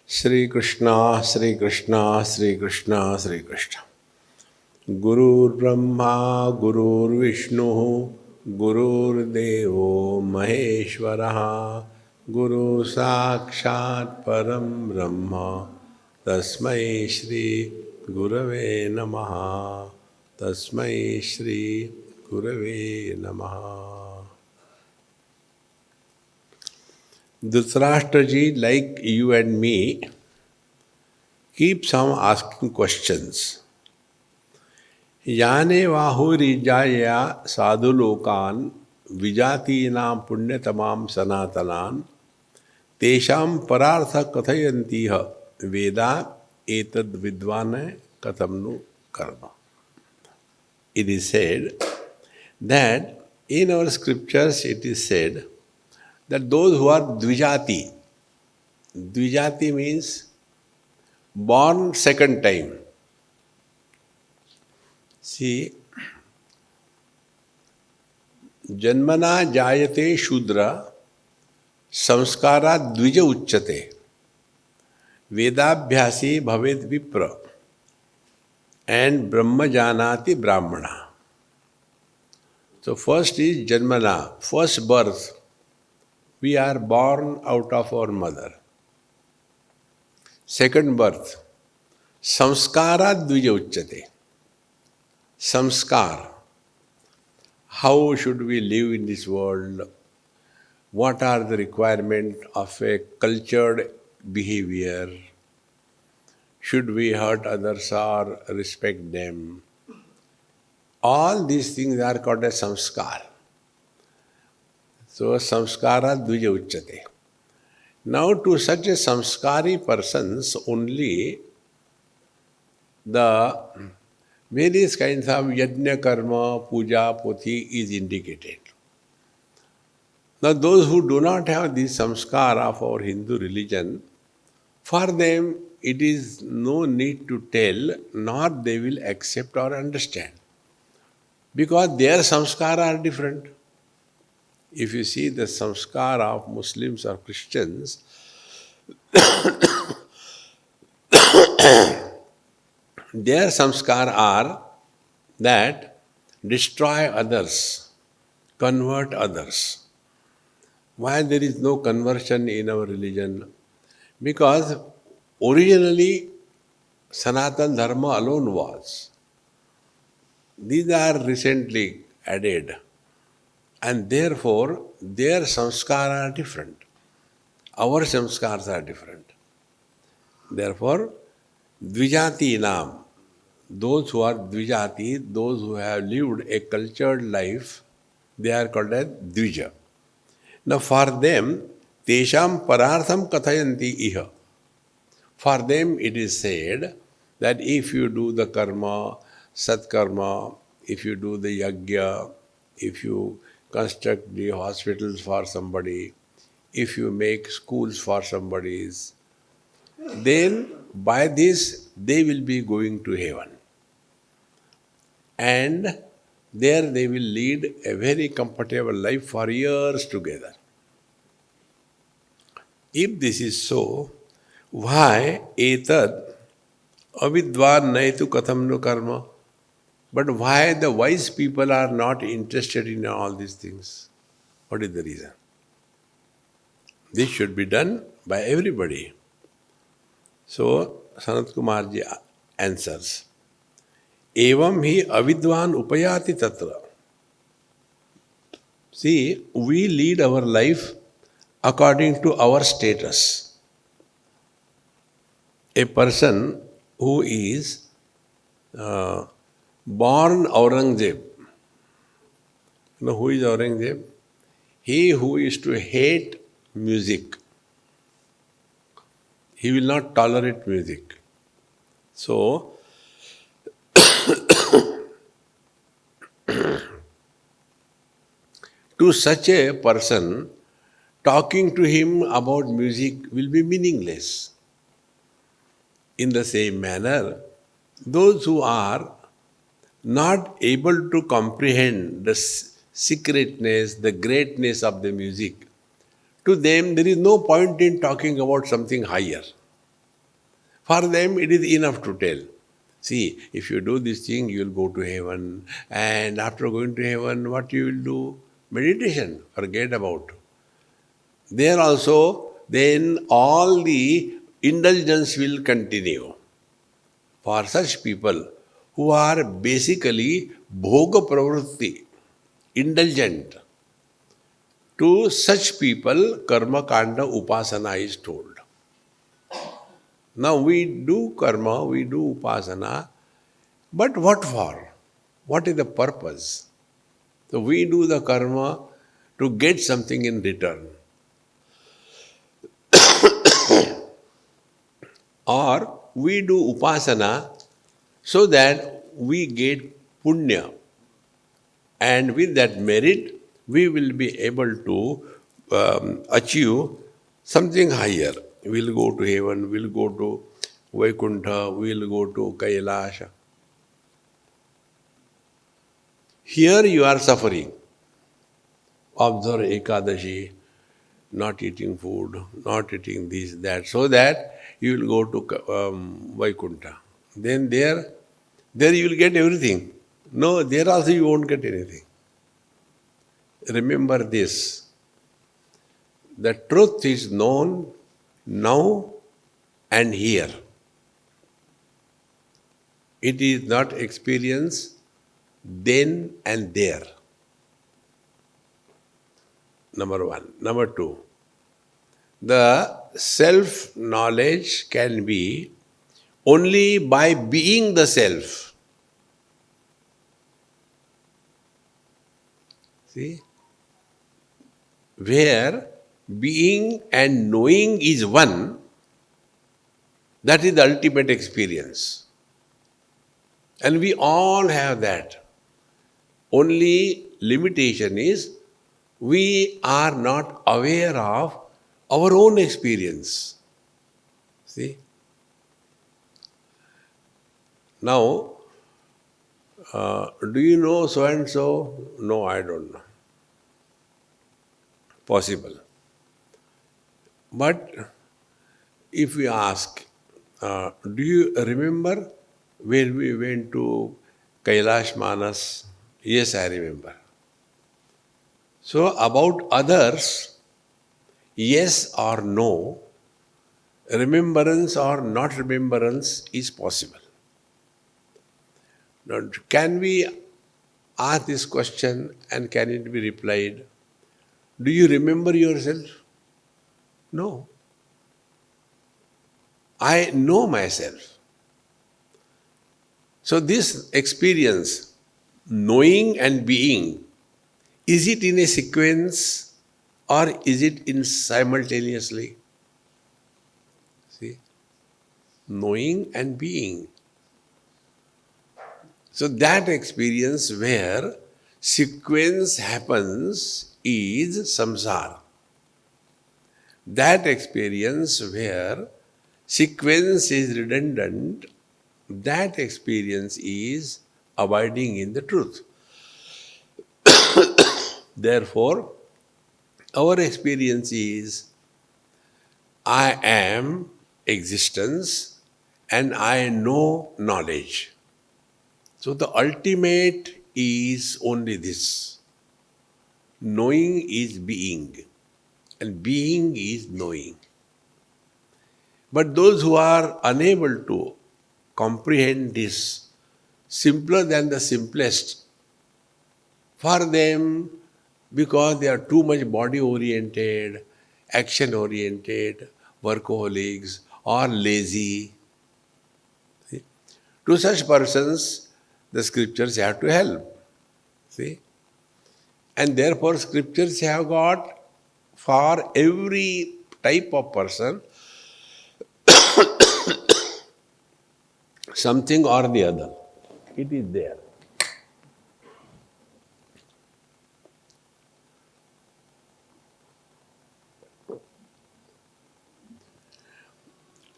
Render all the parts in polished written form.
Shri Krishna, Shri Krishna, Shri Krishna, Shri Krishna. Gurur Brahma, Gurur Vishnu, Gurur Devo Maheshwaraha, Guru Sakshat Param Brahma, Tasmai Shri Gurave Namaha, Tasmai Shri Gurave Namaha. Dhritarashtraji, like you and me, keeps on asking questions. याने वाहुरिजाया साधुलोकान् विजातीनां पुण्यतमां सनातनान् तेषां परार्थ कथयन्तीह वेदा एतद् विद्वान् कथं नु कर्म. It is said that in our scriptures it is said that those who are dvijati means born second time. See, जन्मना जायते शूद्र संस्कारा द्विज उच्यते वेदाभ्यासी भवेद विप्र and brahma janati brahmana. So first is janmana, first birth. We are born out of our mother. Second birth, samskara dvija uchyate. Samskar. How should we live in this world? What are the requirements of a cultured behavior? Should we hurt others or respect them? All these things are called as samskar. So samskara dvija uchyate. Now to such a samskari persons only the various kinds of yajna karma, puja, poti is indicated. Now those who do not have this samskar of our Hindu religion, for them it is no need to tell, nor they will accept or understand. Because their samskar are different. If you see the samskar of Muslims or Christians, their samskar are that destroy others, convert others. Why there is no conversion in our religion? Because originally Sanatan Dharma alone was. These are recently added, and therefore their samskar are different. Our samskars are different. Therefore, dvijati nam, those who are dvijati, those who have lived a cultured life, they are called as dvija. Now for them, tesham parartham kathayanti iha. For them it is said that if you do the karma, satkarma, if you do the yajna, if you construct the hospitals for somebody, if you make schools for somebody, then by this they will be going to heaven. And there they will lead a very comfortable life for years together. If this is so, why etad avidvan naitu katham no karma? But why the wise people are not interested in all these things? What is the reason? This should be done by everybody. So, Sanat Kumarji answers, Evam hi avidvan upayati tatra. See, we lead our life according to our status. A person who is born Aurangzeb, you know who is Aurangzeb? He who is to hate music. He will not tolerate music. So, to such a person, talking to him about music will be meaningless. In the same manner, those who are not able to comprehend the secretness, the greatness of the music, to them there is no point in talking about something higher. For them, it is enough to tell. See, if you do this thing, you will go to heaven. And after going to heaven, what you will do? Meditation. Forget about. There also, then all the indulgence will continue. For such people who are basically bhoga pravritti, indulgent, to such people, karma kanda upasana is told. Now we do karma, we do upasana, but what for? What is the purpose? So we do the karma to get something in return. Or we do upasana so that we get punya. And with that merit, we will be able to achieve something higher. We'll go to heaven, we'll go to Vaikuntha, we'll go to Kailasha. Here you are suffering. Observe Ekadashi, not eating food, not eating this, that, so that you will go to Vaikuntha. Then there you will get everything. No, there also you won't get anything. Remember this. The truth is known now and here. It is not experienced then and there. Number one. Number two, the self-knowledge can be only by being the self. See? Where being and knowing is one, that is the ultimate experience. And we all have that. Only limitation is we are not aware of our own experience. See? Now, do you know so and so? No, I don't know. Possible. But if we ask, do you remember when we went to Kailash Manas? Yes, I remember. So, about others, yes or no, remembrance or not remembrance is possible. Now, can we ask this question and can it be replied? Do you remember yourself? No. I know myself. So this experience, knowing and being, is it in a sequence or is it in simultaneously? See? Knowing and being. So that experience where sequence happens is samsara. That experience where sequence is redundant, that experience is abiding in the truth. Therefore, our experience is I am existence and I know knowledge. So the ultimate is only this. Knowing is being and being is knowing. But those who are unable to comprehend this, simpler than the simplest, for them, because they are too much body oriented, action oriented, workaholics, or lazy, see? To such persons, the scriptures have to help. See? And therefore, scriptures have got for every type of person something or the other. It is there.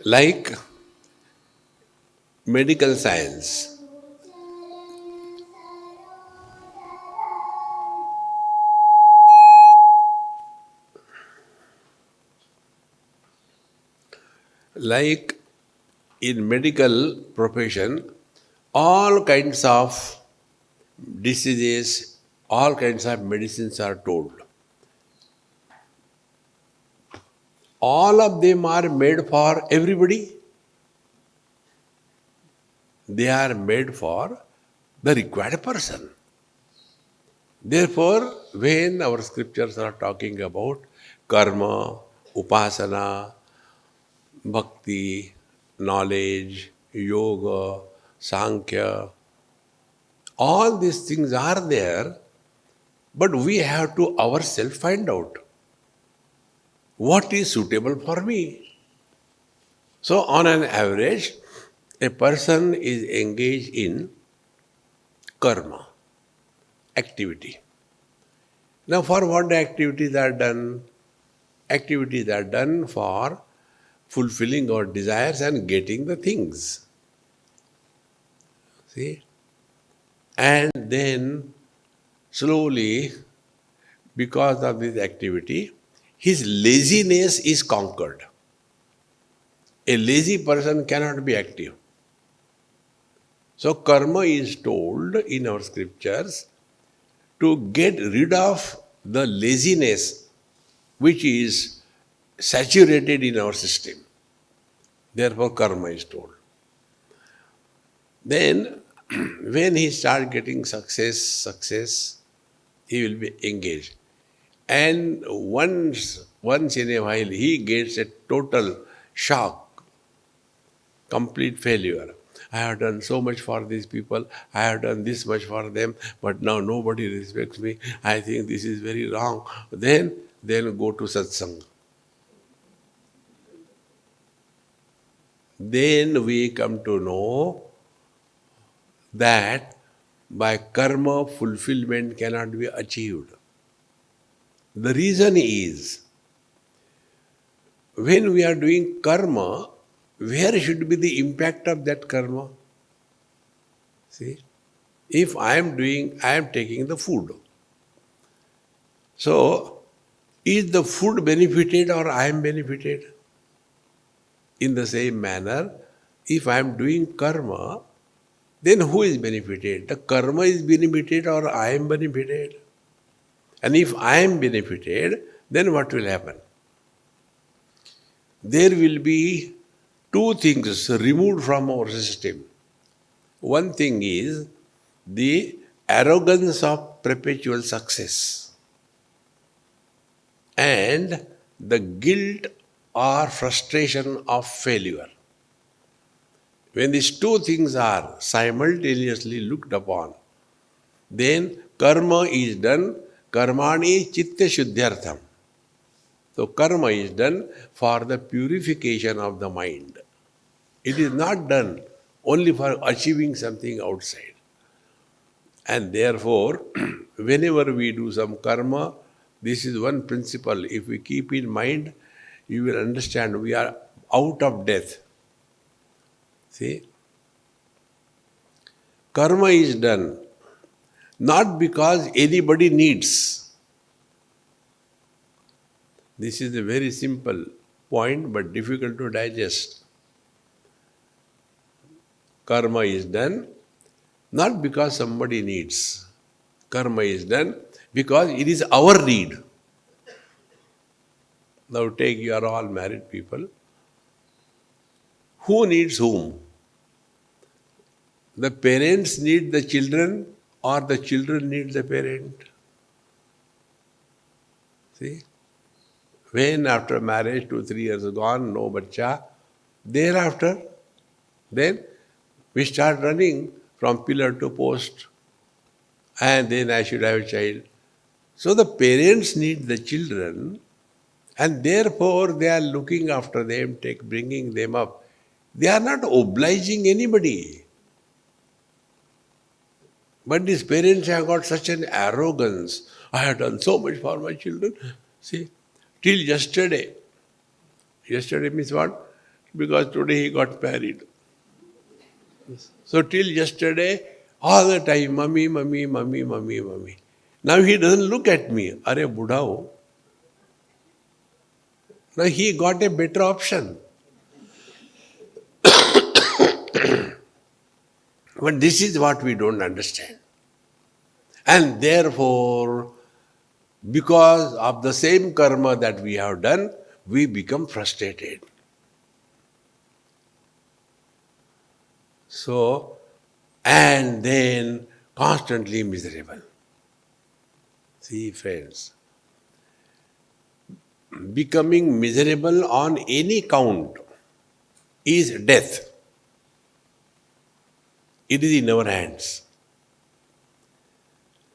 Like medical science. Like in medical profession, all kinds of diseases, all kinds of medicines are told. All of them are made for everybody. They are made for the required person. Therefore, when our scriptures are talking about karma, upasana, bhakti, knowledge, yoga, sankhya, all these things are there, but we have to ourselves find out what is suitable for me. So, on an average, a person is engaged in karma, activity. Now, for what the activities are done? Activities are done for fulfilling our desires and getting the things. See? And then slowly, because of this activity, his laziness is conquered. A lazy person cannot be active. So karma is told in our scriptures to get rid of the laziness which is saturated in our system. Therefore karma is told. Then when he starts getting success, he will be engaged. And once in a while he gets a total shock, complete failure. I have done so much for these people, I have done this much for them, but now nobody respects me. I think this is very wrong. Then go to satsang. Then we come to know that by karma fulfillment cannot be achieved. The reason is, when we are doing karma, where should be the impact of that karma? See, if I am taking the food. So, is the food benefited or I am benefited? In the same manner, if I am doing karma, then who is benefited? The karma is benefited or I am benefited? And if I am benefited, then what will happen? There will be two things removed from our system. One thing is the arrogance of perpetual success and the guilt or frustration of failure. When these two things are simultaneously looked upon, then karma is done, karmani chitta shuddhyartham. So karma is done for the purification of the mind. It is not done only for achieving something outside. And therefore, whenever we do some karma, this is one principle. If we keep in mind, you will understand we are out of death. See? Karma is done not because anybody needs. This is a very simple point but difficult to digest. Karma is done not because somebody needs. Karma is done because it is our need. Now take, you are all married people. Who needs whom? The parents need the children or the children need the parent? See? When after marriage, 2-3 years gone, no bacha, thereafter, then we start running from pillar to post, and then I should have a child. So the parents need the children, and therefore they are looking after them, bringing them up. They are not obliging anybody. But these parents have got such an arrogance. I have done so much for my children. See, till yesterday. Yesterday means what? Because today he got married. So till yesterday, all the time, mummy, mummy, mummy, mummy, mummy. Now he doesn't look at me. Are budhao. Now he got a better option. But this is what we don't understand. And therefore, because of the same karma that we have done, we become frustrated. So, and then constantly miserable. See, friends, becoming miserable on any count is death. It is in our hands.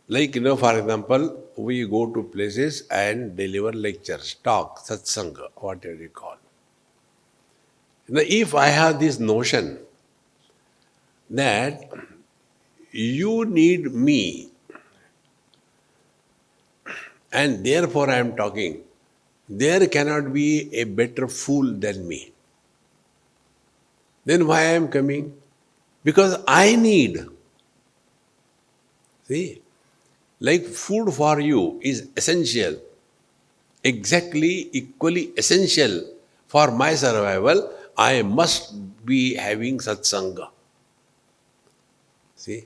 Like, for example, we go to places and deliver lectures, talk, satsanga, whatever you call. Now, if I have this notion that you need me and therefore I am talking, there cannot be a better fool than me. Then why I am coming? Because I need. See, like food for you is essential, exactly equally essential for my survival, I must be having satsanga. See?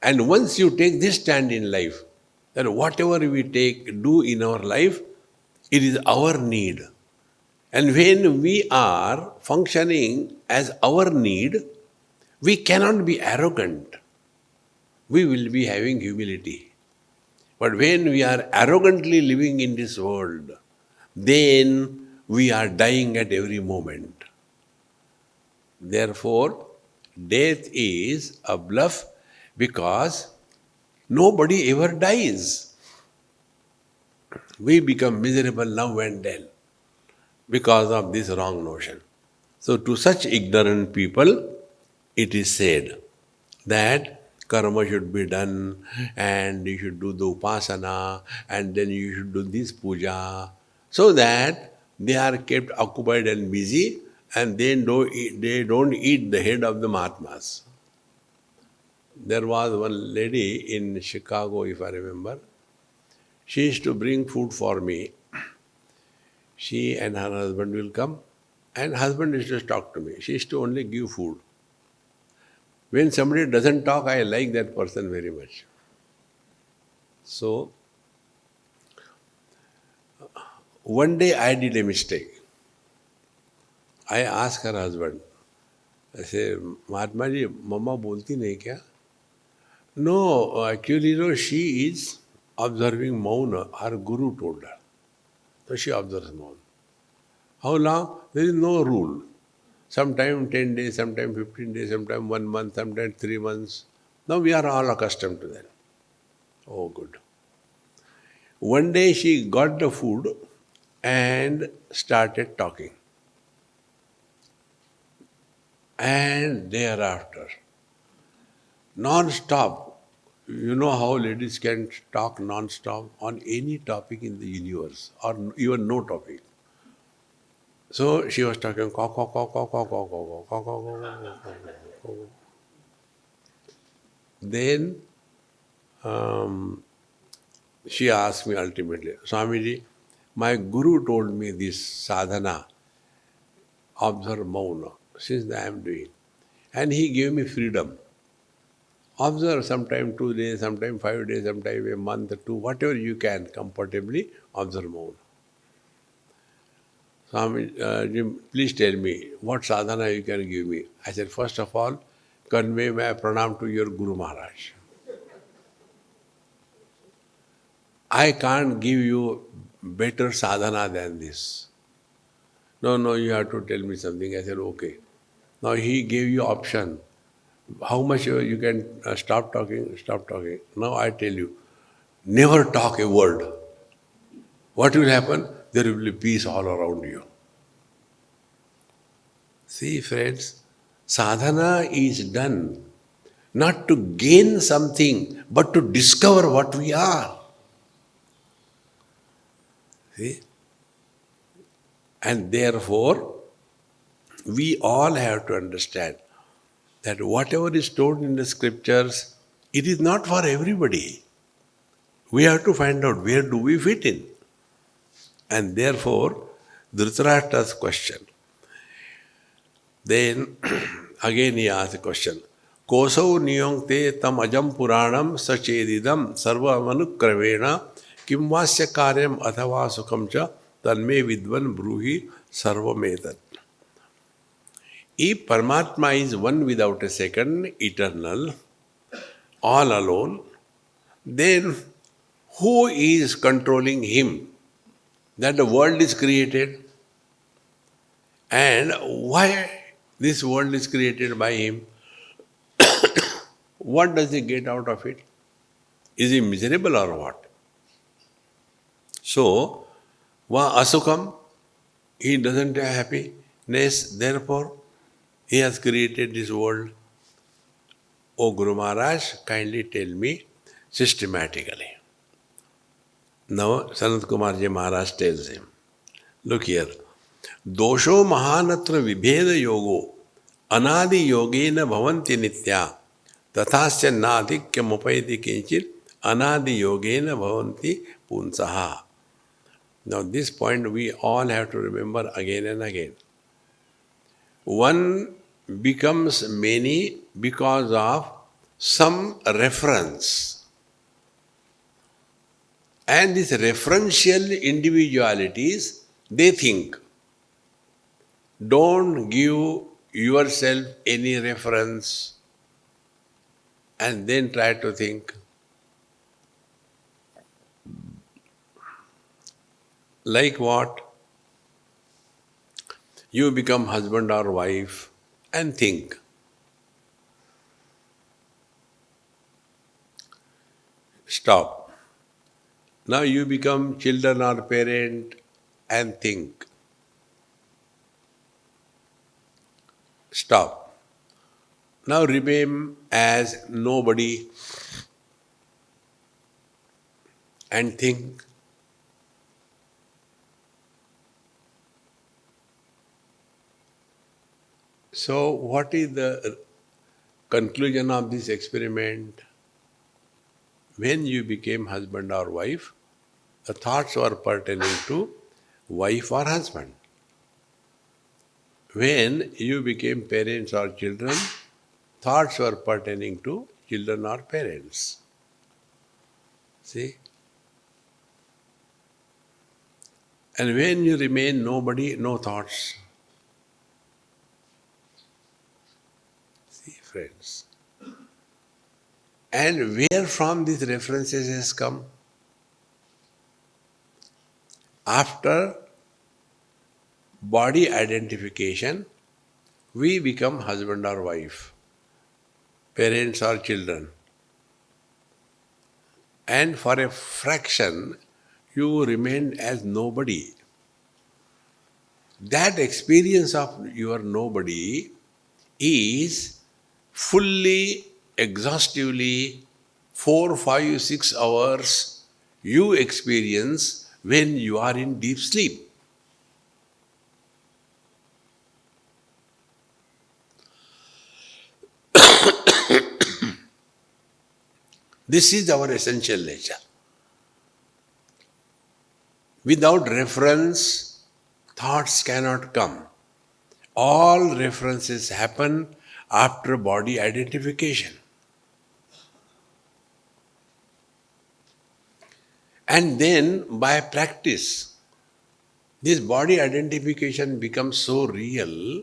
And once you take this stand in life, that whatever we do in our life, it is our need. And when we are functioning as our need, we cannot be arrogant. We will be having humility. But when we are arrogantly living in this world, then we are dying at every moment. Therefore, death is a bluff because nobody ever dies. We become miserable now and then because of this wrong notion. So, to such ignorant people, it is said that karma should be done and you should do the upasana and then you should do this puja so that they are kept occupied and busy and they don't eat the head of the Mahatmas. There was one lady in Chicago, if I remember. She used to bring food for me. She and her husband will come and husband used to talk to me. She used to only give food. When somebody doesn't talk, I like that person very much. So, one day I did a mistake. I asked her husband, I said, Mahatma ji, Mama bolti nahi kya? No, actually, she is observing Mauna. Her guru told her. So she observes Mauna. How long? There is no rule. Sometime 10 days, sometime 15 days, sometime 1 month, sometime 3 months. Now we are all accustomed to that. Oh, good. One day she got the food and started talking. And thereafter, non-stop, you know how ladies can talk non-stop on any topic in the universe or even no topic. So she was talking, caw, caw, caw, caw, caw, caw, caw, caw, caw, caw, caw, caw, caw. Then she asked me ultimately, Swamiji, my guru told me this sadhana, observe mauna, since I am doing. And he gave me freedom. Observe sometime 2 days, sometime 5 days, sometime a month or two, whatever you can comfortably observe mauna. Swami, please tell me what sadhana you can give me. I said, first of all, convey my pranam to your Guru Maharaj. I can't give you better sadhana than this. No, you have to tell me something. I said, okay. Now he gave you option. How much you can stop talking, stop talking. Now I tell you, never talk a word. What will happen? There will be peace all around you. See, friends, sadhana is done not to gain something, but to discover what we are. See? And therefore, we all have to understand that whatever is told in the scriptures, it is not for everybody. We have to find out where do we fit in. And therefore, Dhritarashtra's question, Then again he asked a question. Kosau niyongte tam ajam puranam sachedidam sarvamanukkravena kimvasya karyam athava sukham cha tanme vidvan bruhi sarvametat. If Paramatma is one without a second, eternal, all alone, then who is controlling him? That the world is created, and why this world is created by him? What does he get out of it? Is he miserable or what? So, va asukam, he doesn't have happiness, therefore he has created this world. O Guru Maharaj, kindly tell me systematically. Now, Sanat Kumar Ji Maharaj tells him, look here, dosho mahanatra vibheda yogo anadi yogena bhavanti nitya tathasya nadikya mupaiti kinchit anadi yogena bhavanti punsaha. Now, this point we all have to remember again and again. One becomes many because of some reference. And these referential individualities, they think. Don't give yourself any reference and then try to think. Like what? You become husband or wife and think. Stop. Now you become children or parent and think. Stop. Now remain as nobody and think. So what is the conclusion of this experiment? When you became husband or wife, the thoughts were pertaining to wife or husband. When you became parents or children, thoughts were pertaining to children or parents. See? And when you remain nobody, no thoughts. See, friends. And where from these references has come? After body identification, we become husband or wife, parents or children. And for a fraction, you remain as nobody. That experience of your nobody is fully, exhaustively, 4, 5, 6 hours you experience when you are in deep sleep. This is our essential nature. Without reference, thoughts cannot come. All references happen after body identification. And then by practice, this body identification becomes so real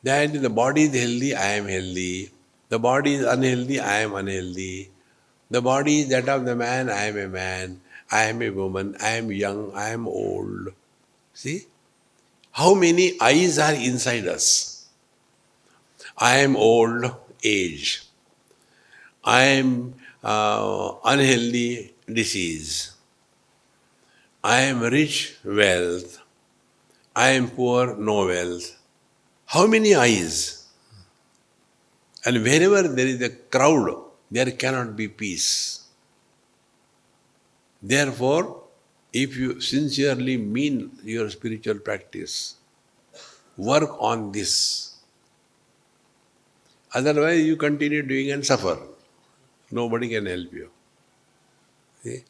that the body is healthy, I am healthy. The body is unhealthy, I am unhealthy. The body is that of the man, I am a man. I am a woman, I am young, I am old. See? How many eyes are inside us? I am old, age. I am unhealthy, disease. I am rich, wealth. I am poor, no wealth. How many eyes? And wherever there is a crowd, there cannot be peace. Therefore, if you sincerely mean your spiritual practice, work on this. Otherwise, you continue doing and suffer. Nobody can help you. See?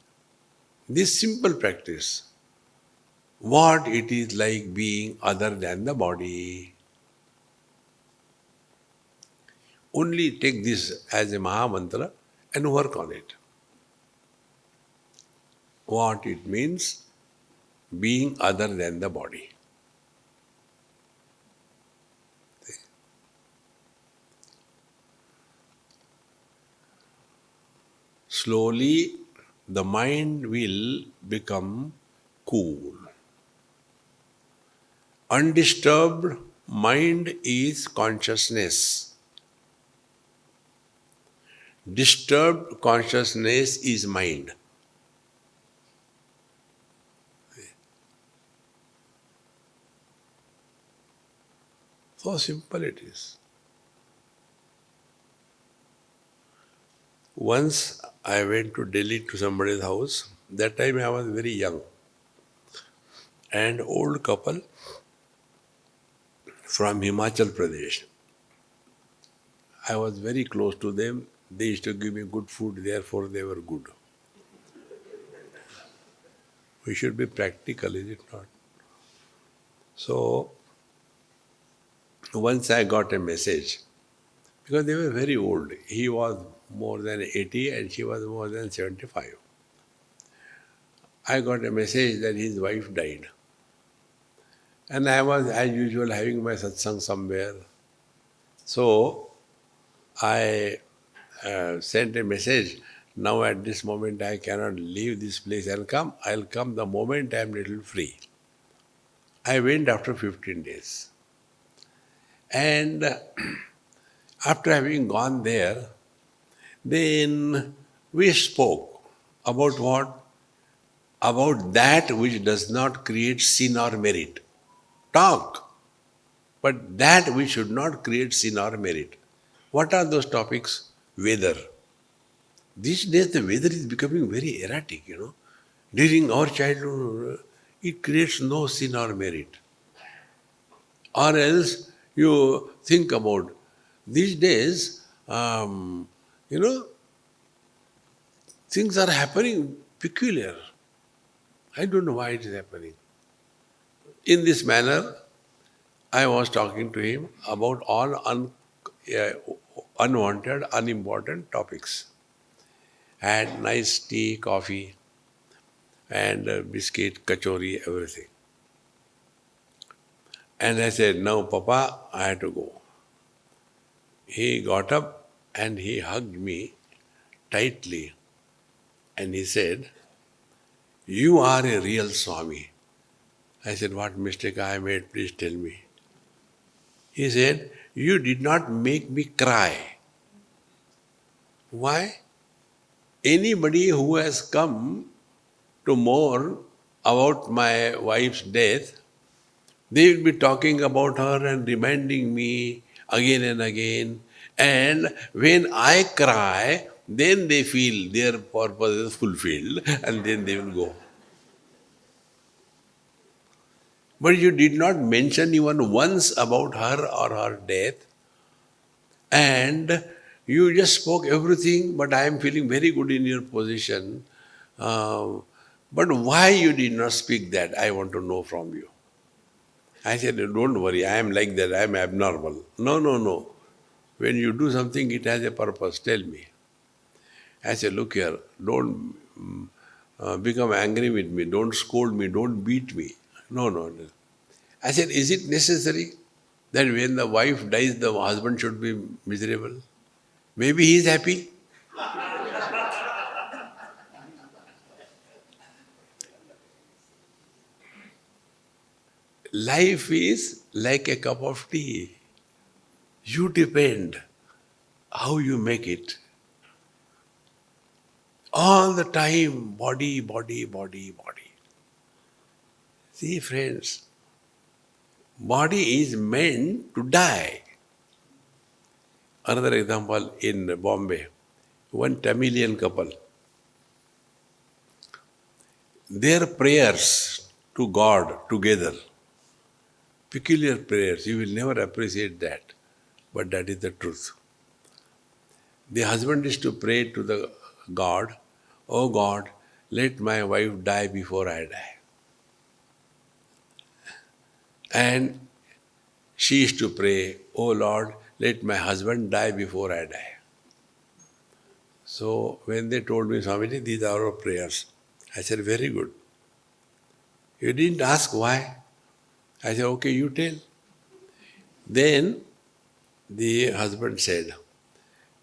This simple practice, what it is like being other than the body. Only take this as a Maha Mantra and work on it. What it means, being other than the body. Slowly, the mind will become cool. Undisturbed mind is consciousness. Disturbed consciousness is mind. So simple it is. Once I went to Delhi to somebody's house. That time I was very young. And old couple from Himachal Pradesh. I was very close to them. They used to give me good food, therefore they were good. We should be practical, is it not? So once I got a message, because they were very old. He was more than 80 and she was more than 75. I got a message that his wife died. And I was, as usual, having my satsang somewhere. So I sent a message. Now at this moment I cannot leave this place and come. I'll come the moment I am little free. I went after 15 days. And after having gone there, then we spoke about what? About that which does not create sin or merit. Talk, but that which should not create sin or merit. What are those topics? Weather. These days the weather is becoming very erratic. During our childhood, it creates no sin or merit. Or else you think about these days, you know, things are happening peculiar. I don't know why it is happening. In this manner, I was talking to him about all uh, unwanted, unimportant topics. Had nice tea, coffee, and biscuit, kachori, everything. And I said, "Now, Papa, I have to go." He got up and he hugged me tightly and he said, "You are a real Swami." I said, "What mistake I made? Please tell me." He said, "You did not make me cry." Why? Anybody who has come to mourn about my wife's death, they will be talking about her and reminding me again and again. And when I cry, then they feel their purpose is fulfilled and then they will go. But you did not mention even once about her or her death, and you just spoke everything, but I am feeling very good in your position. Uh, but why you did not speak that, I want to know from you. I said, "Don't worry, I am like that, I am abnormal." No, no, no. When you do something, it has a purpose. Tell me. I said, "Look here, don't become angry with me. Don't scold me. Don't beat me." No, no, no. I said, "Is it necessary that when the wife dies, the husband should be miserable? Maybe he is happy." Life is like a cup of tea. You depend how you make it. All the time, body, body, body, body. See, friends, body is meant to die. Another example in Bombay, one Tamilian couple, their prayers to God together, peculiar prayers, you will never appreciate that, but that is the truth. The husband is to pray to the God, "Oh God, let my wife die before I die." And she is to pray, "Oh Lord, let my husband die before I die. So when they told me, Swamiji, these are our prayers, I said, very good. You didn't ask why. I said, okay, you tell. Then the husband said,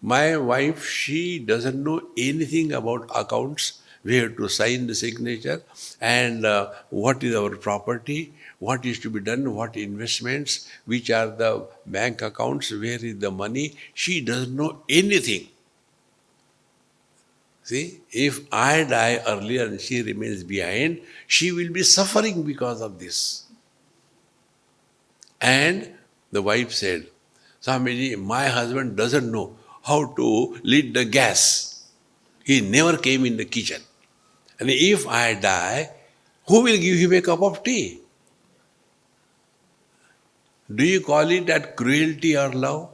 my wife, she doesn't know anything about accounts. We have to sign the signature and what is our property, what is to be done, what investments, which are the bank accounts, where is the money. She doesn't know anything. See, if I die earlier and she remains behind, she will be suffering because of this. And the wife said, Swamiji, my husband doesn't know how to lit the gas. He never came in the kitchen. And if I die, who will give him a cup of tea? Do you call it that cruelty or love?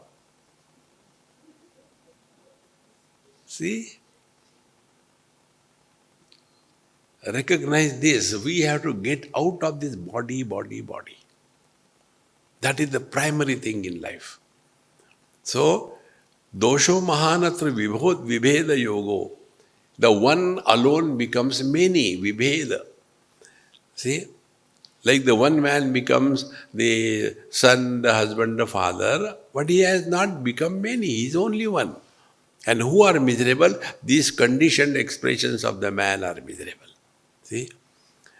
See? Recognize this. We have to get out of this body, body, body. That is the primary thing in life. So, dosho mahanatra vibheda yogo. The one alone becomes many, vibheda. See? Like the one man becomes the son, the husband, the father, but he has not become many, he is only one. And who are miserable? These conditioned expressions of the man are miserable. See?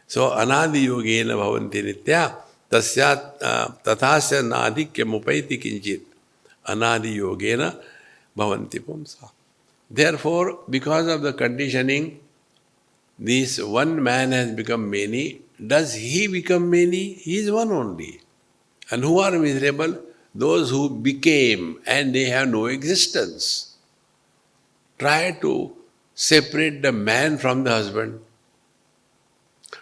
So, anadi yogena bhavanti nitya tasya tathasya nadhikya mupaiti kinchit anadi yogena bhavanti pumsa. Therefore, because of the conditioning, this one man has become many. Does he become many? He is one only. And who are miserable? Those who became and they have no existence. Try to separate the man from the husband.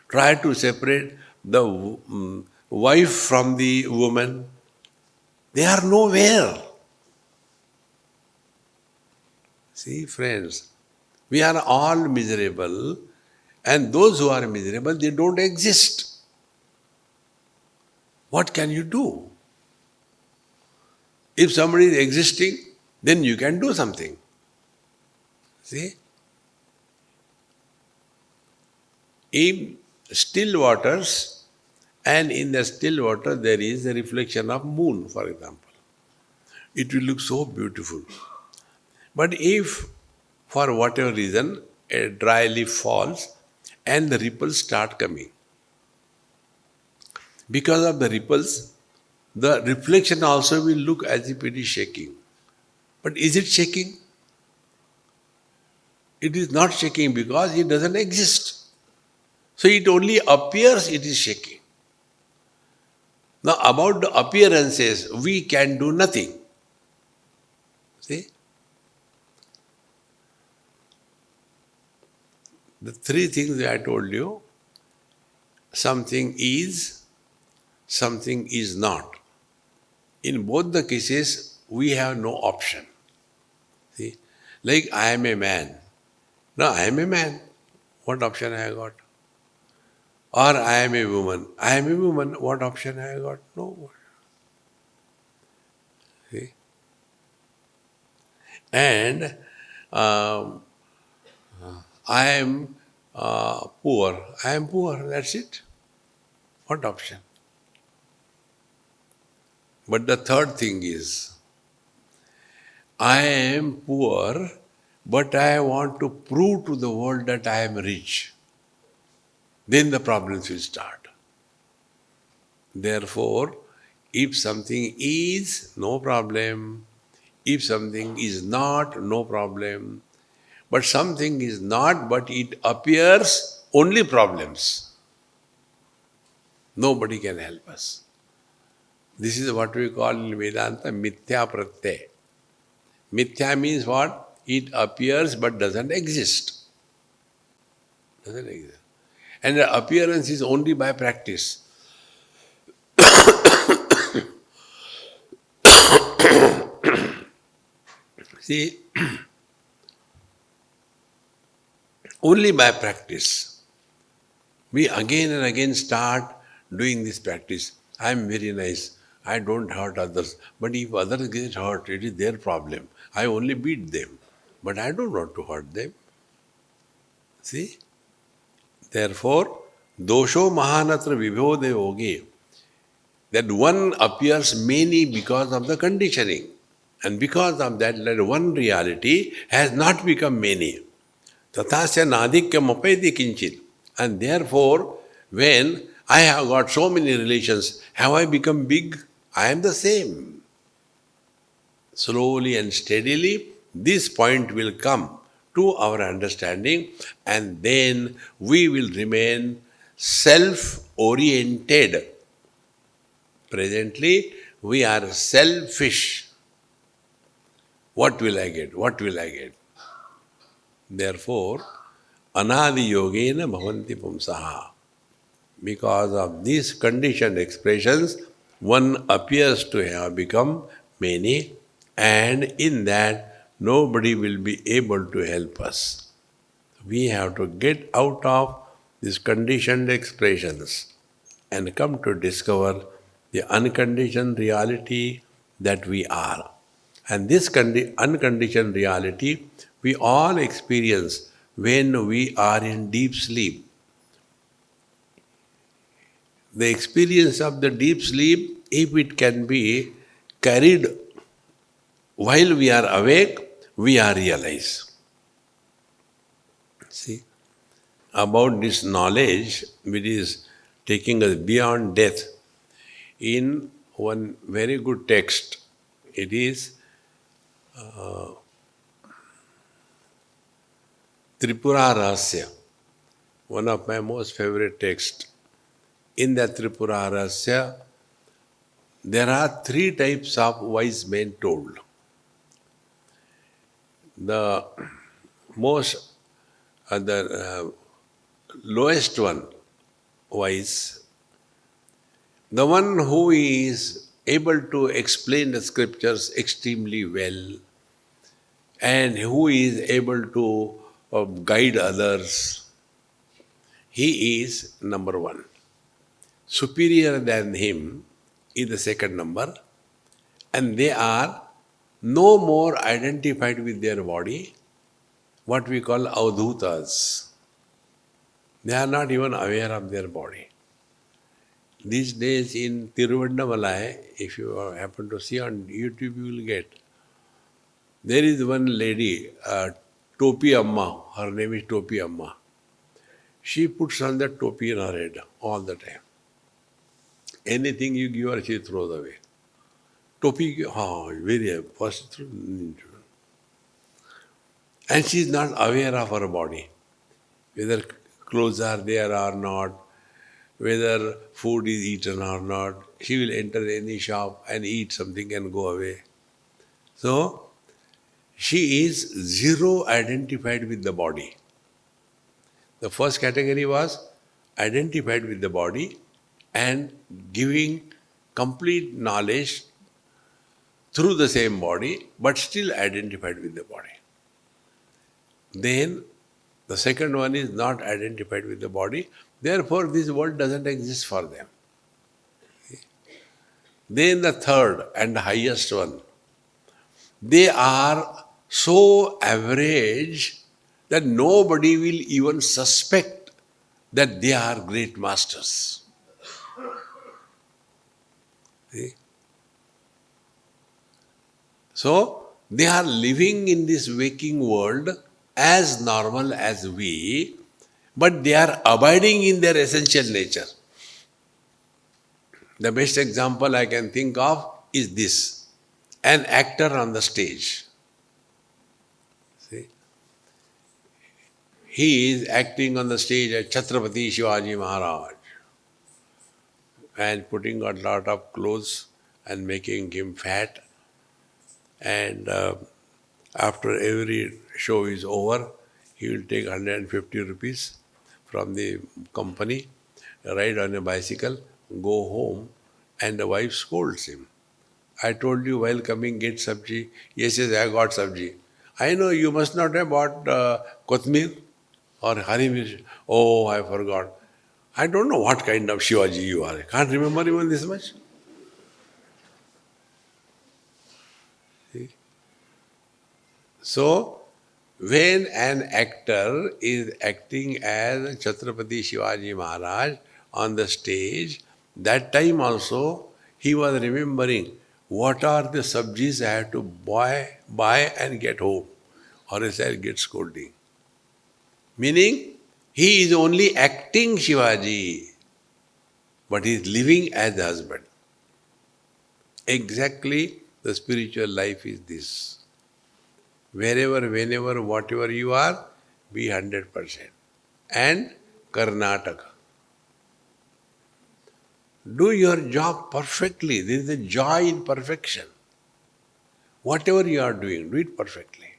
Try to separate the wife from the woman. They are nowhere. See, friends, we are all miserable, and those who are miserable, they don't exist. What can you do? If somebody is existing, then you can do something. See? In still waters, and in the still water there is a reflection of moon, for example. It will look so beautiful. But if, for whatever reason, a dry leaf falls and the ripples start coming, because of the ripples, the reflection also will look as if it is shaking. But is it shaking? It is not shaking because it doesn't exist. So it only appears it is shaking. Now about the appearances, we can do nothing. See? The three things that I told you, something is not. In both the cases, we have no option. See? Like I am a man. Now I am a man. What option I got? Or I am a woman. I am a woman. What option I got? No. See? And I am poor. I am poor. That's it. What option? But the third thing is, I am poor, but I want to prove to the world that I am rich. Then the problems will start. Therefore, if something is, no problem. If something is not, no problem. But something is not, but it appears, only problems. Nobody can help us. This is what we call in Vedanta mithya pratyay. Mithya means what? It appears but doesn't exist. Doesn't exist. And the appearance is only by practice. See, only by practice. We again and again start doing this practice. I am very nice. I don't hurt others. But if others get hurt, it is their problem. I only beat them. But I don't want to hurt them. See? Therefore, dosho mahanatra vibhode yogi. That one appears many because of the conditioning. And because of that one reality has not become many. Tathasya nadhikyam apayati kinchit. And therefore, when I have got so many relations, have I become big? I am the same. Slowly and steadily, this point will come to our understanding, and then we will remain self oriented. Presently, we are selfish. What will I get? What will I get? Therefore, anadi yogena bhavanti pumsaha. Because of these conditioned expressions, one appears to have become many, and in that, nobody will be able to help us. We have to get out of these conditioned expressions and come to discover the unconditioned reality that we are. And this unconditioned reality we all experience when we are in deep sleep. The experience of the deep sleep, if it can be carried while we are awake, we are realized. See, about this knowledge which is taking us beyond death, in one very good text, it is Tripura Rahasya, one of my most favorite texts. In that Tripura Rahasya, there are three types of wise men told. The most, the lowest one, wise, the one who is able to explain the scriptures extremely well and who is able to guide others, he is number one. Superior than him is the second number, and they are no more identified with their body, what we call avdhutas. They are not even aware of their body. These days in Tiruvannamalai, if you happen to see on YouTube, you will get. There is one lady, Topi Amma, her name is Topi Amma. She puts on that topi in her head all the time. Anything you give her, she throws away. Topi, very first. And she is not aware of her body, whether clothes are there or not, whether food is eaten or not. She will enter any shop and eat something and go away. So, she is zero identified with the body. The first category was identified with the body and giving complete knowledge through the same body, but still identified with the body. Then the second one is not identified with the body, therefore this world doesn't exist for them. Then the third and highest one, they are so average that nobody will even suspect that they are great masters. See? So, they are living in this waking world as normal as we, but they are abiding in their essential nature. The best example I can think of is this: an actor on the stage. See? He is acting on the stage as Chhatrapati Shivaji Maharaj and putting a lot of clothes and making him fat. And after every show is over, he will take 150 rupees from the company, ride on a bicycle, go home, and the wife scolds him. I told you while coming, get sabji. Yes, I got sabji. I know you must not have bought Kotmir or Hari Mirch. Oh, I forgot. I don't know what kind of Shivaji you are. I can't remember even this much. So, when an actor is acting as Chhatrapati Shivaji Maharaj on the stage, that time also he was remembering what are the sabjis I have to buy and get home, or else I'll get scolding. Meaning, he is only acting Shivaji, but he is living as the husband. Exactly, the spiritual life is this. Wherever, whenever, whatever you are, be 100%. And Karnataka. Do your job perfectly. There is a joy in perfection. Whatever you are doing, do it perfectly.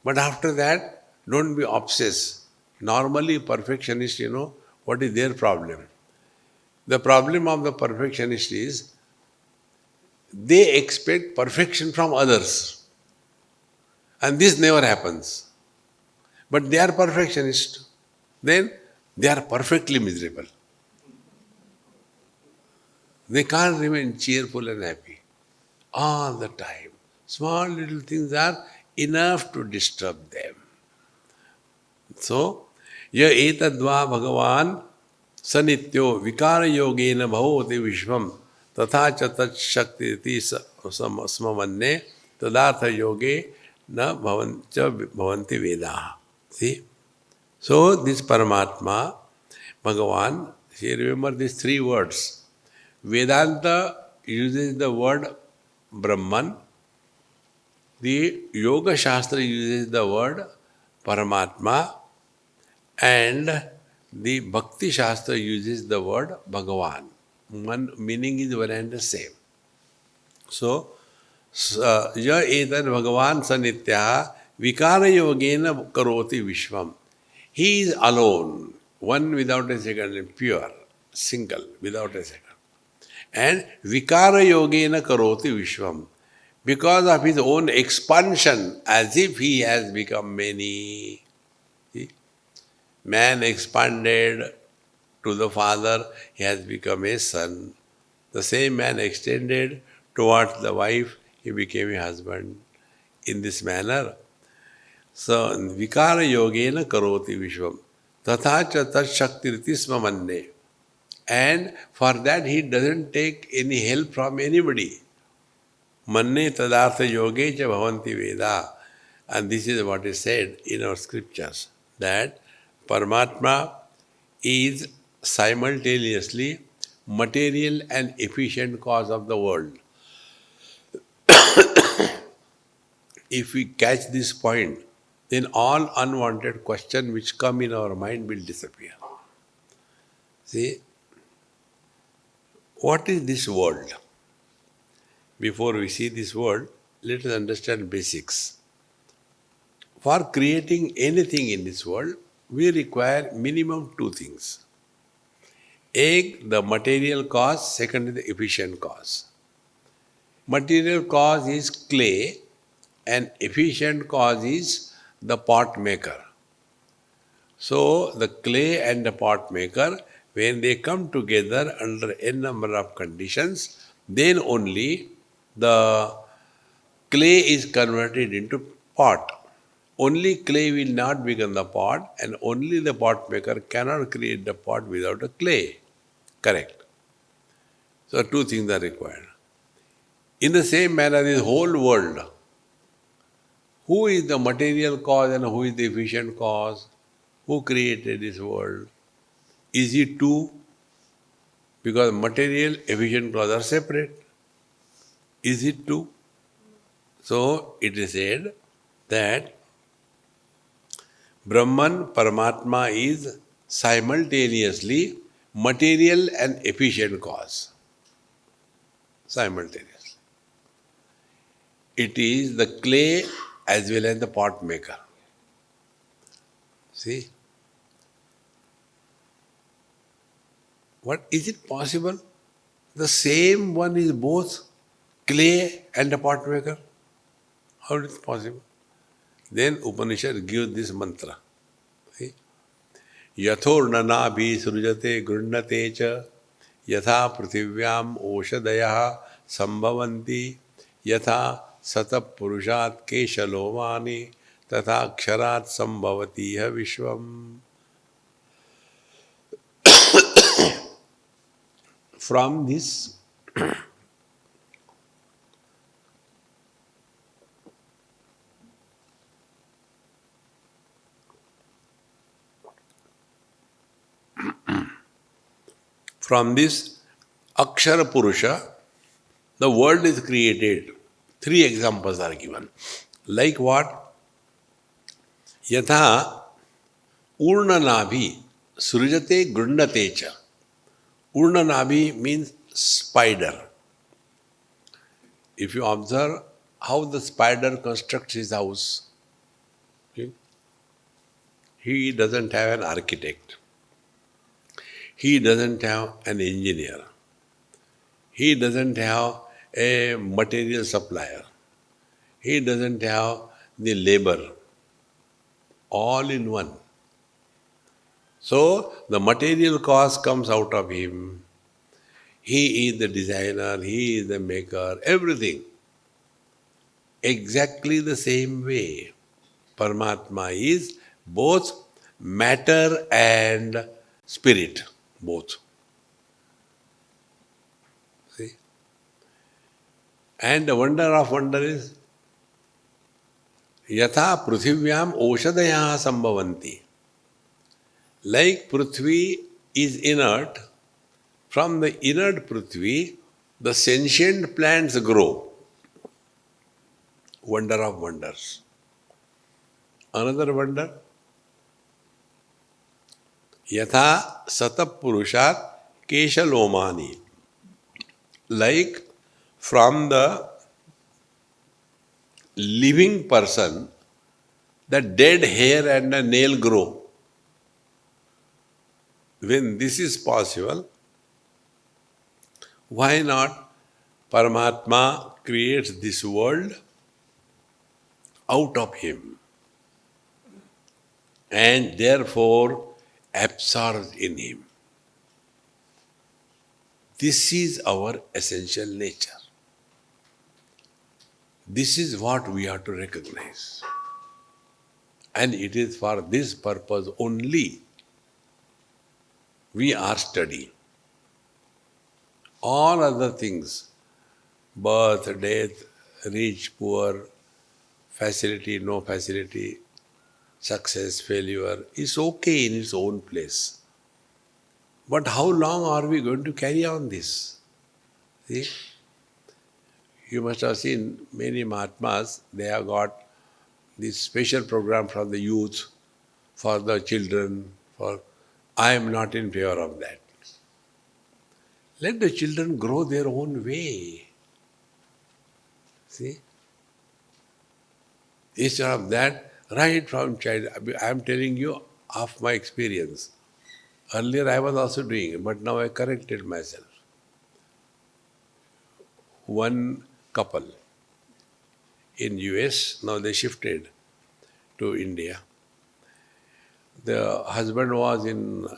But after that, don't be obsessed. Normally, perfectionists, what is their problem? The problem of the perfectionist is they expect perfection from others. And this never happens. But they are perfectionists. Then they are perfectly miserable. They can't remain cheerful and happy all the time. Small little things are enough to disturb them. So, ya etadva bhagavan sanityo vikara yogena bhavoti vishvam tatha cha tat shakti iti smavanne tadartha yoge na bhavanti vedaha. See? So, this Paramatma, Bhagavan, see, remember these three words. Vedanta uses the word Brahman. The Yoga Shastra uses the word Paramatma. And the Bhakti Shastra uses the word Bhagavan. One meaning is one and the same. So, ya etan Bhagavan sanitya vikara yogena karoti vishvam. He is alone, one without a second, pure, single, without a second. And vikara yogena karoti vishvam. Because of his own expansion, as if he has become many. See? Man expanded to the father, he has become a son. The same man extended towards the wife, he became a husband. In this manner, so vikara yogena karoti vishvam. Tatha cha tat shaktirti smamanne. And for that he doesn't take any help from anybody. Manne tadartha yoge cha bhavanti veda. And this is what is said in our scriptures, that Paramatma is simultaneously material and efficient cause of the world. If we catch this point, then all unwanted questions which come in our mind will disappear. See, what is this world? Before we see this world, let us understand basics. For creating anything in this world, we require minimum two things. A, the material cause, second is the efficient cause. Material cause is clay and efficient cause is the pot maker. So the clay and the pot maker, when they come together under a number of conditions, then only the clay is converted into pot. Only clay will not become the pot, and only the pot maker cannot create the pot without a clay. Correct. So two things are required. In the same manner, this whole world, who is the material cause and who is the efficient cause? Who created this world? Is it two? Because material, efficient cause are separate. Is it two? So it is said that Brahman, Paramatma is simultaneously material and efficient cause. Simultaneously. It is the clay as well as the pot maker. See? What is it possible? The same one is both clay and a pot maker. How is it possible? Then Upanishad gives this mantra. See? Yathornanabhi srujate grunnate cha yatha prithivyam oshadayah sambhavanti yatha सतः पुरुषात् केशलोमानि तथा अक्षरात् संभवति यह विश्वम. From this from this Akshara Purusha, the world is created. Three examples are given. Like what? Yatha Urnanabhi Srujate Grundate cha. Urnanabhi means spider. If you observe how the spider constructs his house, okay, he doesn't have an architect. He doesn't have an engineer. He doesn't have a material supplier. He doesn't have the labor. All in one. So the material cost comes out of him. He is the designer, he is the maker, everything. Exactly the same way. Paramatma is both matter and spirit, both. See? And the wonder of wonder is Yatha Pruthivyam Oshadaya Sambhavanti. Like Prithvi is inert, from the inert Prithvi, the sentient plants grow. Wonder of wonders. Another wonder, Yatha Satapurushat Keshalomani. Like from the living person, the dead hair and the nail grow. When this is possible, why not Paramatma creates this world out of him and therefore absorbs in him. This is our essential nature. This is what we have to recognize. And it is for this purpose only we are studying. All other things, birth, death, rich, poor, facility, no facility, success, failure, is okay in its own place. But how long are we going to carry on this? See? You must have seen many Mahatmas, they have got this special program from the youth, for the children, for I am not in favor of that. Let the children grow their own way. See? Instead of that, right from child, I am telling you of my experience. Earlier I was also doing it, but now I corrected myself. One couple in US, now they shifted to India. The husband was in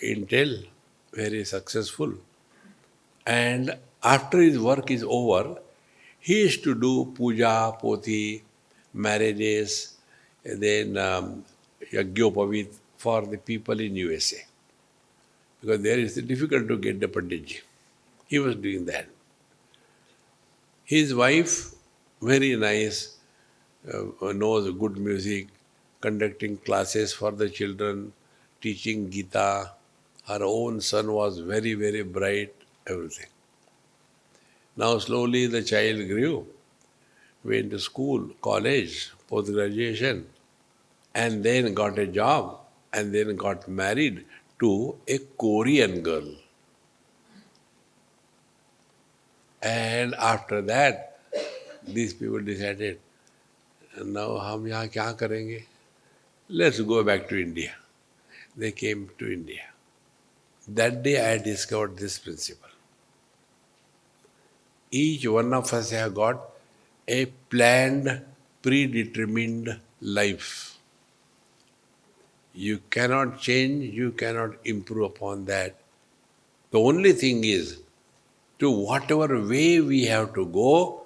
Intel, very successful. And after his work is over, he used to do puja, poti, marriages, then yagyopavit for the people in USA. Because there is difficult to get the panditji. He was doing that. His wife, very nice, knows good music, conducting classes for the children, teaching Gita. Her own son was very, very bright, everything. Now slowly the child grew, went to school, college, post-graduation, and then got a job, and then got married to a Korean girl. And after that, these people decided, now हम यहाँ क्या करेंगे? Let's go back to India. They came to India. That day I discovered this principle. Each one of us have got a planned, predetermined life. You cannot change, you cannot improve upon that. The only thing is, to whatever way we have to go,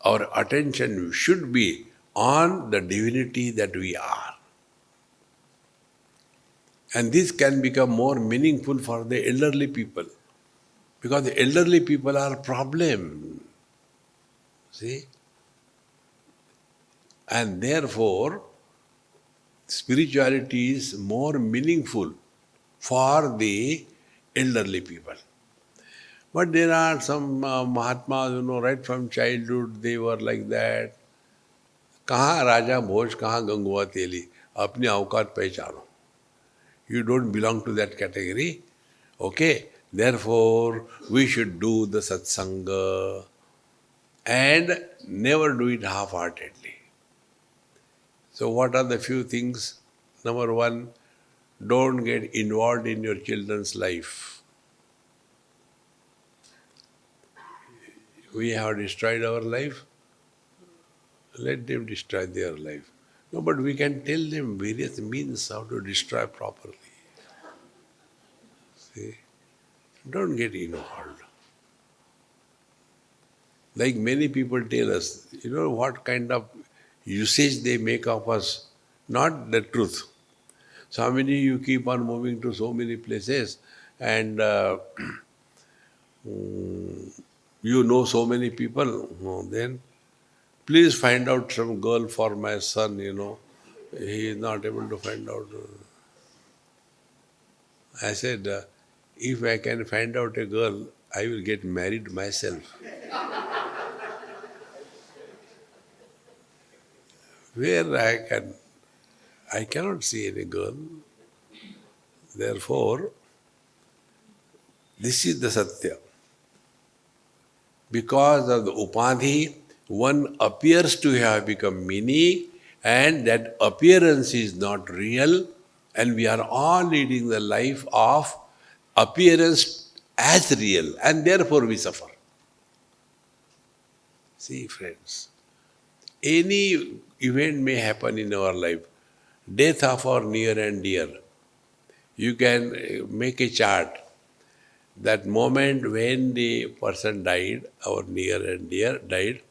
our attention should be on the divinity that we are. And this can become more meaningful for the elderly people, because the elderly people are a problem. See? And therefore, spirituality is more meaningful for the elderly people. But there are some Mahatmas, right from childhood, they were like that. कहाँ राजा भोज, कहाँ गंगवा तेली, अपनी औकात पहचानो. You don't belong to that category. Okay? Therefore, we should do the satsanga and never do it half-heartedly. So what are the few things? Number one, don't get involved in your children's life. We have destroyed our life. Let them destroy their life. No, but we can tell them various means how to destroy properly. See? Don't get involved. Like many people tell us, what kind of usage they make of us, not the truth. Swamiji, you keep on moving to so many places and you know so many people. Then please find out some girl for my son, He is not able to find out. I said, if I can find out a girl, I will get married myself. Where I cannot see any girl. Therefore, this is the Satya. Because of the Upadhi, one appears to have become many, and that appearance is not real, and we are all leading the life of appearance as real, and therefore we suffer. See, friends, any event may happen in our life, death of our near and dear. You can make a chart. That moment when the person died, our near and dear died,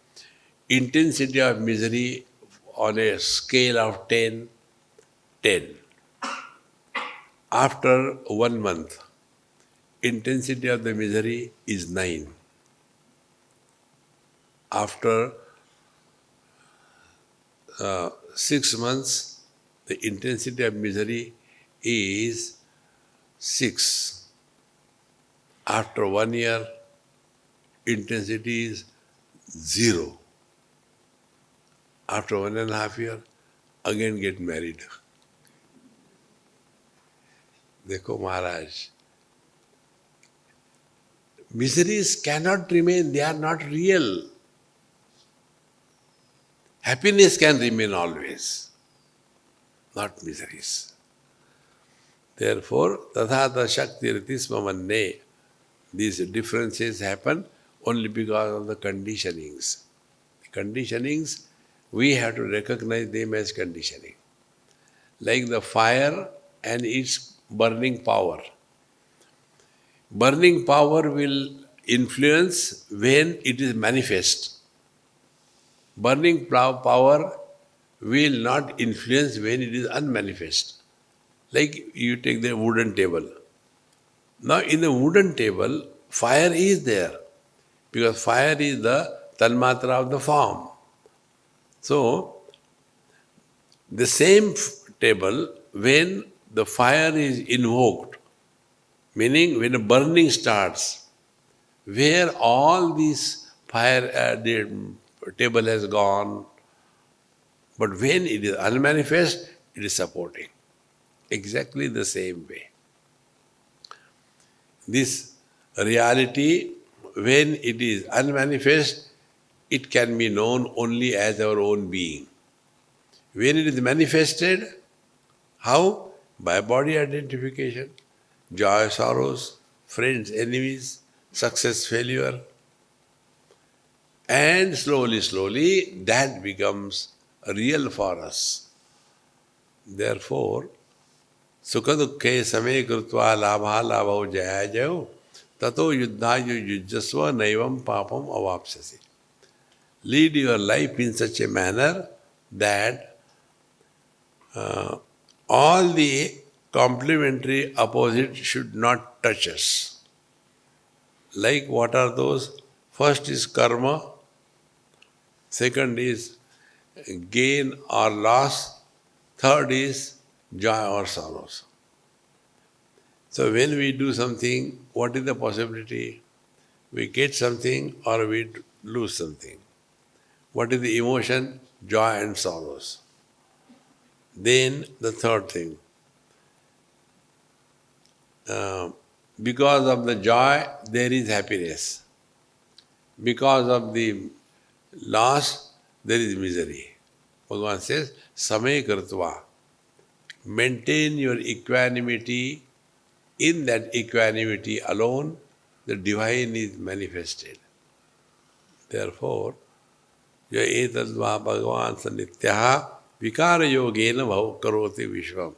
intensity of misery on a scale of 10, 10. After 1 month, intensity of the misery is 9. After 6 months, the intensity of misery is 6. After 1 year, intensity is 0. After 1.5 years, again get married. Dekho Maharaj, miseries cannot remain, they are not real. Happiness can remain always, not miseries. Therefore, tathata shakti ritisma manne, these differences happen only because of the conditionings. The conditionings, we have to recognize them as conditioning. Like the fire and its burning power. Burning power will influence when it is manifest. Burning power will not influence when it is unmanifest. Like you take the wooden table. Now in the wooden table, fire is there because fire is the tanmatra of the form. So, the same table, when the fire is invoked, meaning when the burning starts, where all this fire, the table has gone, but when it is unmanifest, it is supporting. Exactly the same way. This reality, when it is unmanifest, it can be known only as our own being. When it is manifested, how? By body identification, joy, sorrows, friends, enemies, success, failure. And slowly, slowly, that becomes real for us. Therefore, sukha dukkhe same krutva labha labho jaya jayo tato yuddhayo yujjasva naivam papam avapsasi. Lead your life in such a manner that all the complementary opposites should not touch us. Like what are those? First is karma, second is gain or loss, third is joy or sorrows. So when we do something, what is the possibility? We get something or we lose something. What is the emotion? Joy and sorrows. Then the third thing, uh, because of the joy, there is happiness. Because of the loss, there is misery. Bhagavan says, Samay Kritva. Maintain your equanimity. In that equanimity alone, the divine is manifested. Therefore, ya etadva Bhagavan sanityaha vikara yogena bhav karoti vishvam.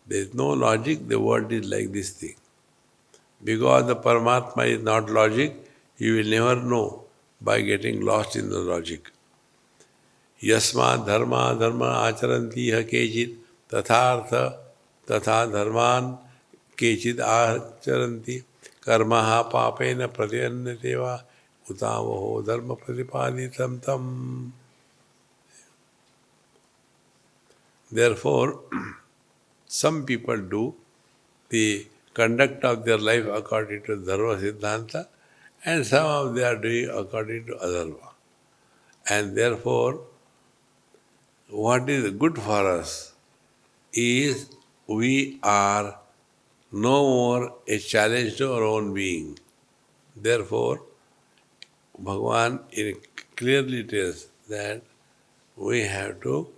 There is no logic, the world is like this thing. Because the Paramatma is not logic, you will never know by getting lost in the logic. Yasma dharma acharanti ha kechit tathartha tatha dharman kechit acharanti karmaha papena pratyannateva utavaho dharma pratipaditam tam. Therefore, some people do the conduct of their life according to Dharma Siddhanta, and some of they are doing according to Adharma. And therefore, what is good for us is we are no more a challenge to our own being. Therefore, Bhagavan clearly tells that we have to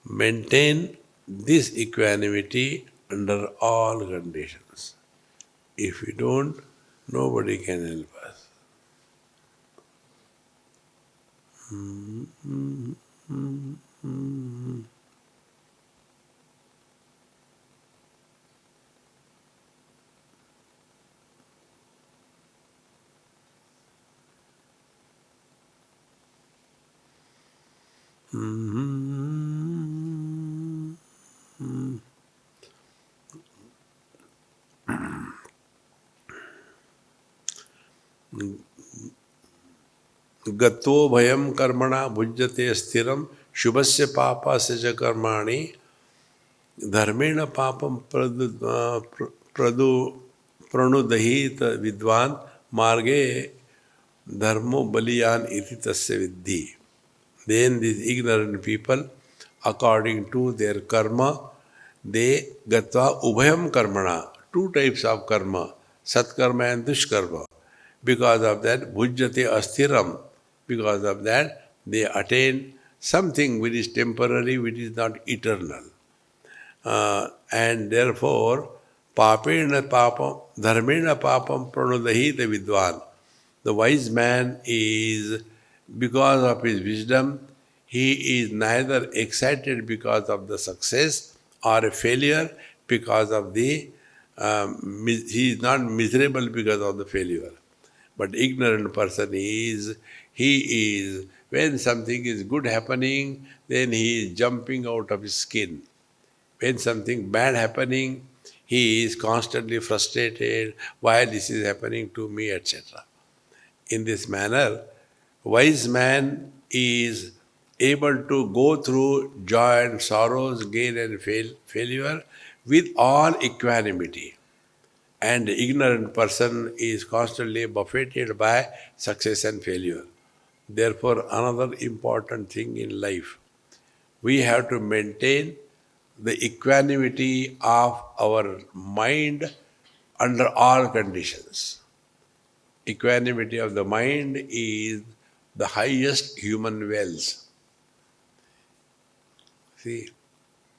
maintain this equanimity under all conditions. If we don't, nobody can help us. गत्वो भयम कर्मणा भुज्यते स्थिरम शुभस्य पापस्य च कर्माणि धर्मेण पापम प्रणुदहीत विद्वान मार्गे धर्मो बलियान इति तस्य विद्धि. Then these ignorant people, according to their karma, they gatva ubhayam karmana, two types of karma, satkarma and dushkarma. Because of that, bhujyate asthiram. Because of that, they attain something which is temporary, which is not eternal. And therefore, papena papam, dharmena papam pranudahita vidwan. The wise man is, because of his wisdom, he is neither excited because of the success or a failure because of the, he is not miserable because of the failure. But ignorant person he is, when something is good happening, then he is jumping out of his skin. When something bad happening, he is constantly frustrated, why this is happening to me, etc. In this manner, wise man is able to go through joy and sorrows, gain and failure with all equanimity. And the ignorant person is constantly buffeted by success and failure. Therefore, another important thing in life, we have to maintain the equanimity of our mind under all conditions. Equanimity of the mind is the highest human wealth. See,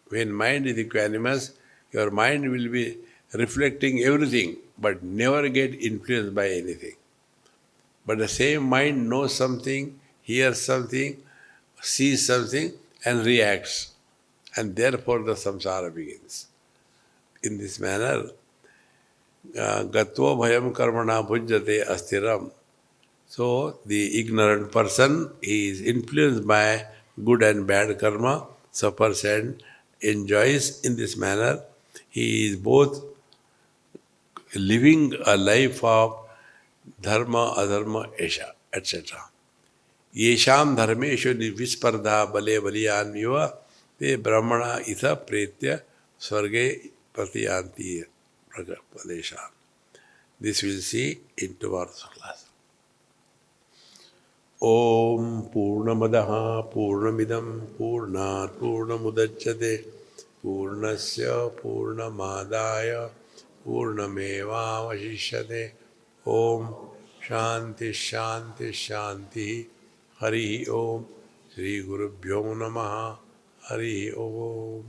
when mind is equanimous, your mind will be reflecting everything, but never get influenced by anything. But the same mind knows something, hears something, sees something, and reacts. And therefore the samsara begins. In this manner, gatvo bhayam karmana bhujyate astiram. So the ignorant person is influenced by good and bad karma, suffers and enjoys in this manner. He is both living a life of dharma, adharma, esha, etc. Yesham dharmeshu vispardha bale baliyanmiva te brahmana itha pretya swarge pratiyanti pradesh. This we'll see in tomorrow's class. Om Purnamadaha Purnamidam Purnat Purnamudachyate Purnasya Purnamadaya Purnamevavashishyate. Om Shanti Shanti Shanti. Hari Om. Shri Gurubhyo Namaha. Hari Om.